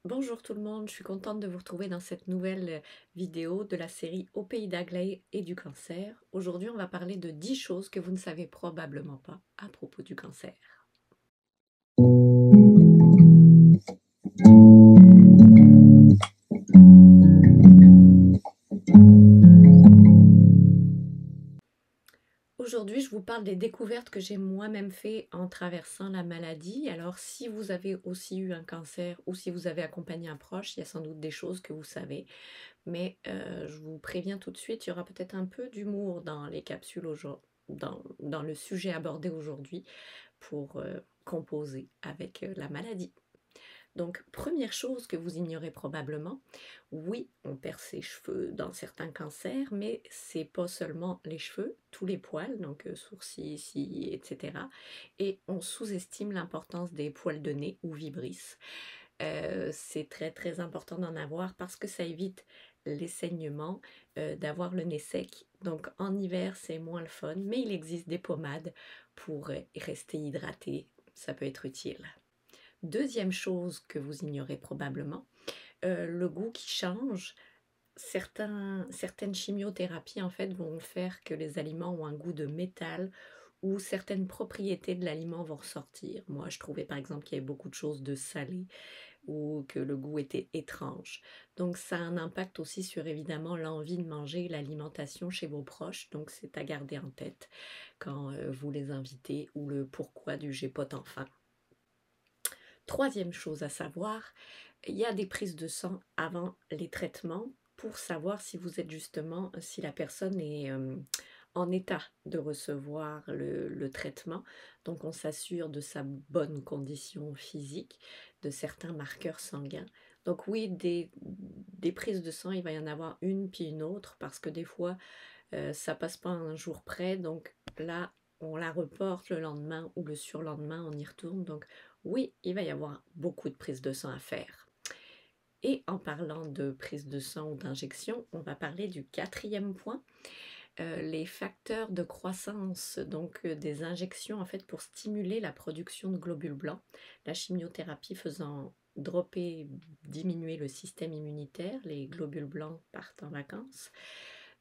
Bonjour tout le monde, je suis contente de vous retrouver dans cette nouvelle vidéo de la série Au pays d'Aglaé et du cancer. Aujourd'hui, on va parler de 10 choses que vous ne savez probablement pas à propos du cancer. Aujourd'hui, je vous parle des découvertes que j'ai moi-même fait en traversant la maladie. Alors, si vous avez aussi eu un cancer ou si vous avez accompagné un proche, il y a sans doute des choses que vous savez. Mais je vous préviens tout de suite, il y aura peut-être un peu d'humour dans les capsules aujourd'hui, dans le sujet abordé aujourd'hui pour composer avec la maladie. Donc, première chose que vous ignorez probablement, oui, on perd ses cheveux dans certains cancers, mais c'est pas seulement les cheveux, tous les poils, donc sourcils, cils, etc. Et on sous-estime l'importance des poils de nez ou vibrisses. C'est très très important d'en avoir parce que ça évite les saignements, d'avoir le nez sec. Donc en hiver, c'est moins le fun, mais il existe des pommades pour rester hydraté. Ça peut être utile. Deuxième chose que vous ignorez probablement, le goût qui change. Certaines chimiothérapies en fait vont faire que les aliments ont un goût de métal ou certaines propriétés de l'aliment vont ressortir. Moi, je trouvais par exemple qu'il y avait beaucoup de choses de salé ou que le goût était étrange. Donc ça a un impact aussi sur évidemment l'envie de manger, l'alimentation chez vos proches. Donc c'est à garder en tête quand vous les invitez ou le pourquoi du j'ai pas tant faim. Troisième chose à savoir, il y a des prises de sang avant les traitements pour savoir si vous êtes justement, si la personne est en état de recevoir le traitement. Donc on s'assure de sa bonne condition physique, de certains marqueurs sanguins. Donc oui, des prises de sang, il va y en avoir une puis une autre parce que des fois, ça passe pas un jour près. Donc là, on la reporte le lendemain ou le surlendemain, on y retourne. Donc oui, il va y avoir beaucoup de prises de sang à faire. Et en parlant de prise de sang ou d'injection, on va parler du quatrième point, les facteurs de croissance, donc des injections en fait pour stimuler la production de globules blancs, la chimiothérapie faisant dropper, diminuer le système immunitaire, les globules blancs partent en vacances.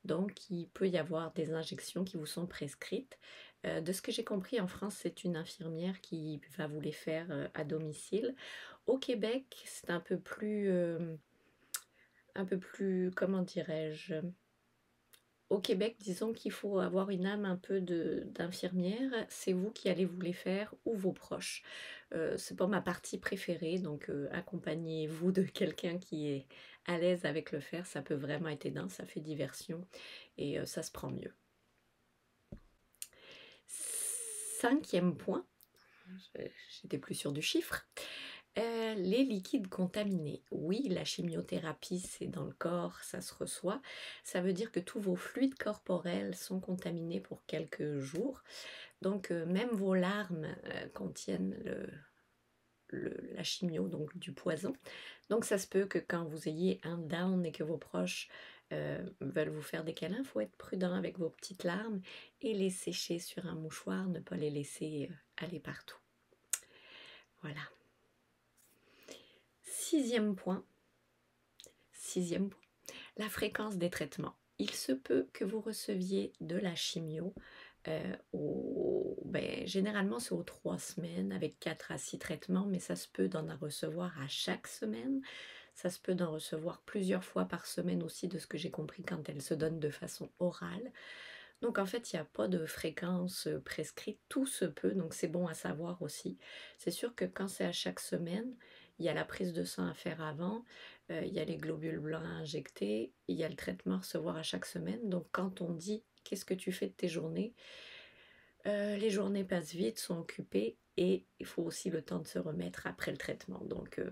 Donc il peut y avoir des injections qui vous sont prescrites. De ce que j'ai compris, en France, c'est une infirmière qui va vous les faire à domicile. Au Québec, c'est un peu plus, comment dirais-je, au Québec, disons qu'il faut avoir une âme un peu d'infirmière. C'est vous qui allez vous les faire ou vos proches. C'est pas ma partie préférée, donc accompagnez-vous de quelqu'un qui est à l'aise avec le faire. Ça peut vraiment être aidant, ça fait diversion et ça se prend mieux. Cinquième point, j'étais plus sûre du chiffre. Les liquides contaminés. Oui, la chimiothérapie, c'est dans le corps, ça se reçoit. Ça veut dire que tous vos fluides corporels sont contaminés pour quelques jours. Donc, même vos larmes contiennent la chimio, donc du poison. Donc, ça se peut que quand vous ayez un down et que vos proches veulent vous faire des câlins, il faut être prudent avec vos petites larmes et les sécher sur un mouchoir, ne pas les laisser aller partout. Voilà. Sixième point, la fréquence des traitements. Il se peut que vous receviez de la chimio, généralement c'est aux 3 semaines avec 4 à 6 traitements, mais ça se peut d'en recevoir à chaque semaine. Ça se peut d'en recevoir plusieurs fois par semaine aussi, de ce que j'ai compris, quand elle se donne de façon orale. Donc en fait, il n'y a pas de fréquence prescrite, tout se peut, donc c'est bon à savoir aussi. C'est sûr que quand c'est à chaque semaine, il y a la prise de sang à faire avant, il y a les globules blancs à injecter, il y a le traitement à recevoir à chaque semaine. Donc quand on dit qu'est-ce que tu fais de tes journées, les journées passent vite, sont occupées et il faut aussi le temps de se remettre après le traitement. Donc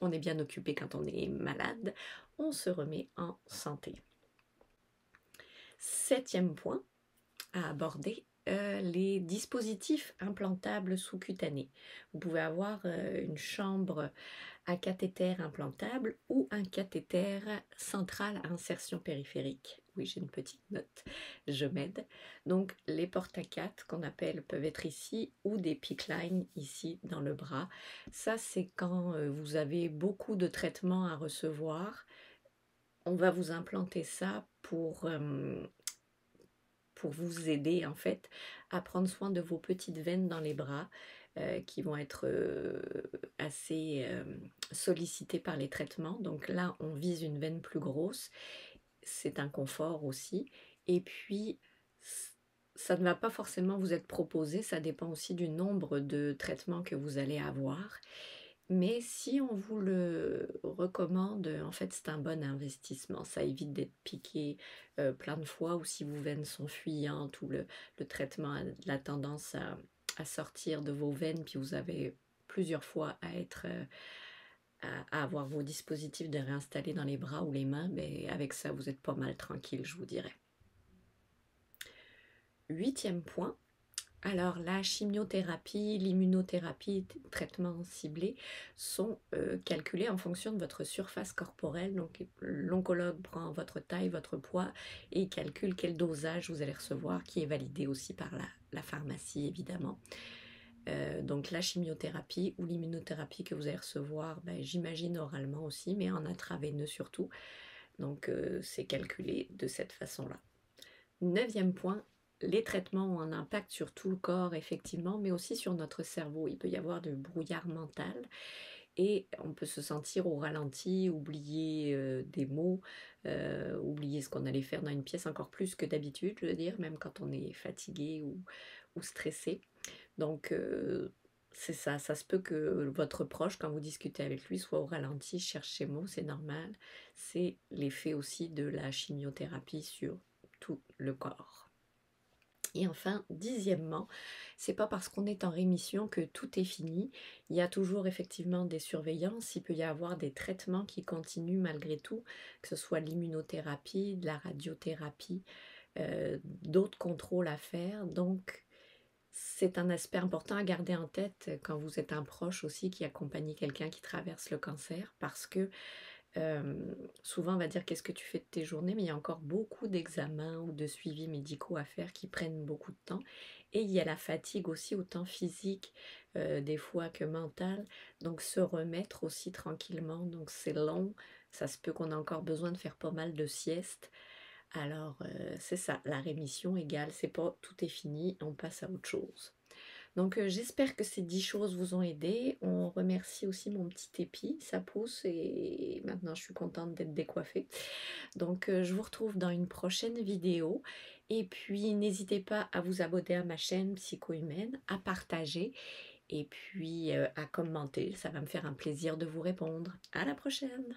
on est bien occupé quand on est malade, on se remet en santé. Septième point à aborder, les dispositifs implantables sous-cutanés. Vous pouvez avoir une chambre à cathéter implantable ou un cathéter central à insertion périphérique. Oui, j'ai une petite note, je m'aide. Donc les porte-à-4 qu'on appelle peuvent être ici ou des PICC line ici dans le bras. Ça, c'est quand vous avez beaucoup de traitements à recevoir. On va vous implanter ça pour vous aider en fait à prendre soin de vos petites veines dans les bras qui vont être assez sollicitées par les traitements. Donc là, on vise une veine plus grosse. C'est un confort aussi. Et puis, ça ne va pas forcément vous être proposé. Ça dépend aussi du nombre de traitements que vous allez avoir. Mais si on vous le recommande, en fait, c'est un bon investissement. Ça évite d'être piqué plein de fois ou si vos veines sont fuyantes ou le traitement a la tendance à sortir de vos veines, puis vous avez plusieurs fois à être à avoir vos dispositifs de réinstaller dans les bras ou les mains, mais avec ça, vous êtes pas mal tranquille, je vous dirais. 8e point. Alors, la chimiothérapie, l'immunothérapie, traitements ciblés sont calculés en fonction de votre surface corporelle. Donc, l'oncologue prend votre taille, votre poids et calcule quel dosage vous allez recevoir, qui est validé aussi par la pharmacie, évidemment. Donc, la chimiothérapie ou l'immunothérapie que vous allez recevoir, ben, j'imagine oralement aussi, mais en intraveineux surtout. Donc, c'est calculé de cette façon-là. 9e point, les traitements ont un impact sur tout le corps, effectivement, mais aussi sur notre cerveau. Il peut y avoir du brouillard mental et on peut se sentir au ralenti, oublier des mots, oublier ce qu'on allait faire dans une pièce encore plus que d'habitude, je veux dire, même quand on est fatigué ou stressé. Donc, c'est ça, ça se peut que votre proche, quand vous discutez avec lui, soit au ralenti, cherche ses mots, c'est normal. C'est l'effet aussi de la chimiothérapie sur tout le corps. Et enfin, 10e, c'est pas parce qu'on est en rémission que tout est fini. Il y a toujours effectivement des surveillances. Il peut y avoir des traitements qui continuent malgré tout, que ce soit l'immunothérapie, de la radiothérapie, d'autres contrôles à faire. Donc, c'est un aspect important à garder en tête quand vous êtes un proche aussi qui accompagne quelqu'un qui traverse le cancer, parce que souvent on va dire qu'est-ce que tu fais de tes journées, mais il y a encore beaucoup d'examens ou de suivis médicaux à faire qui prennent beaucoup de temps. Et il y a la fatigue aussi, autant physique des fois que mentale. Donc se remettre aussi tranquillement. Donc c'est long, ça se peut qu'on a encore besoin de faire pas mal de siestes. Alors c'est ça, la rémission égale, c'est pas tout est fini, on passe à autre chose. Donc j'espère que ces 10 choses vous ont aidé. On remercie aussi mon petit épi, ça pousse et maintenant je suis contente d'être décoiffée. Donc je vous retrouve dans une prochaine vidéo et puis n'hésitez pas à vous abonner à ma chaîne Psycho-Humaine, à partager et puis à commenter, ça va me faire un plaisir de vous répondre. À la prochaine!